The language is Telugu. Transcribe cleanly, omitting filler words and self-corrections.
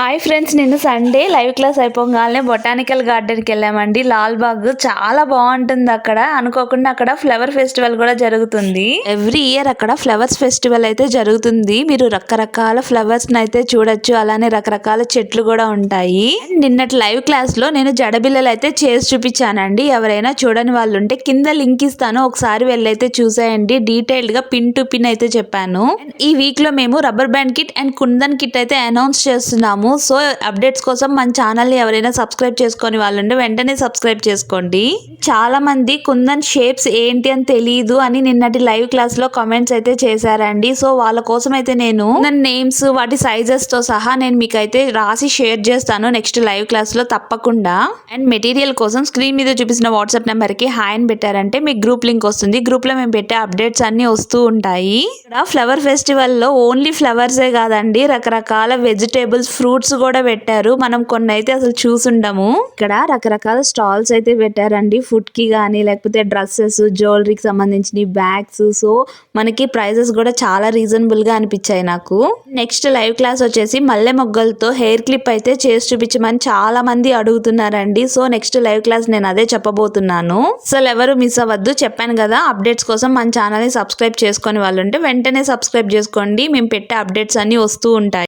హాయ్ ఫ్రెండ్స్, నిన్న సండే లైవ్ క్లాస్ అయిపోగానే బొటానికల్ గార్డెన్కి వెళ్ళామండి. లాల్బాగ్ చాలా బాగుంటుంది. అక్కడ అనుకోకుండా అక్కడ ఫ్లవర్ ఫెస్టివల్ కూడా జరుగుతుంది. ఎవ్రీ ఇయర్ అక్కడ ఫ్లవర్స్ ఫెస్టివల్ అయితే జరుగుతుంది. మీరు రకరకాల ఫ్లవర్స్ అయితే చూడొచ్చు. అలానే రకరకాల చెట్లు కూడా ఉంటాయి. నిన్నటి లైవ్ క్లాస్ లో నేను జడబిల్లలు అయితే చేసి చూపించానండి. ఎవరైనా చూడని వాళ్ళు ఉంటే కింద లింక్ ఇస్తాను, ఒకసారి వెళ్ళైతే చూసేయండి. డీటెయిల్డ్ గా పిన్ టు పిన్ అయితే చెప్పాను. ఈ వీక్ లో మేము rubber band kit and kundan kit అయితే అనౌన్స్ చేస్తున్నాము. సో అప్డేట్స్ కోసం మన ఛానల్ ని ఎవరైనా సబ్స్క్రైబ్ చేసుకొని వాళ్ళంటే వెంటనే సబ్స్క్రైబ్ చేసుకోండి. చాలా మంది కుందన్ షేప్స్ ఏంటి అని తెలియదు అని నిన్నటి లైవ్ క్లాస్ లో కామెంట్స్ అయితే చేశారండి. సో వాళ్ళ కోసం అయితే నేను నేమ్స్, వాటి సైజెస్ తో సహా నేను మీకు అయితే రాసి షేర్ చేస్తాను నెక్స్ట్ లైవ్ క్లాస్ లో తప్పకుండా. అండ్ మెటీరియల్ కోసం స్క్రీన్ మీద చూపిస్తున్న వాట్సాప్ నెంబర్ కి హాయ్ అని పెట్టారంటే మీకు గ్రూప్ లింక్ వస్తుంది. గ్రూప్ లో మేము పెట్టే అప్డేట్స్ అన్ని వస్తూ ఉంటాయి. ఇక్కడ ఫ్లవర్ ఫెస్టివల్ లో ఓన్లీ ఫ్లవర్సే కాదండి, రకరకాల వెజిటేబుల్స్, ఫ్రూట్స్ కూడా పెట్టారు. మనం కొన్ని అయితే అసలు చూసుండము. ఇక్కడ రకరకాల స్టాల్స్ అయితే పెట్టారండి. ఫుడ్ కి గానీ లేకపోతే డ్రెస్సెస్, జ్యువెలరీకి సంబంధించిన బ్యాగ్స్. సో మనకి ప్రైజెస్ కూడా చాలా రీజనబుల్ గా అనిపించాయి నాకు. నెక్స్ట్ లైవ్ క్లాస్ వచ్చేసి మల్లె మొగ్గలతో హెయిర్ క్లిప్ అయితే చేసి చూపించమని చాలా మంది అడుగుతున్నారండి. సో నెక్స్ట్ లైవ్ క్లాస్ నేను అదే చెప్పబోతున్నాను. అసలు ఎవరు మిస్ అవ్వద్దు. చెప్పాను కదా, అప్డేట్స్ కోసం మన ఛానల్ ని సబ్స్క్రైబ్ చేసుకొని వాళ్ళు ఉంటే వెంటనే సబ్స్క్రైబ్ చేసుకోండి. మేము పెట్టే అప్డేట్స్ అన్ని వస్తూ ఉంటాయి.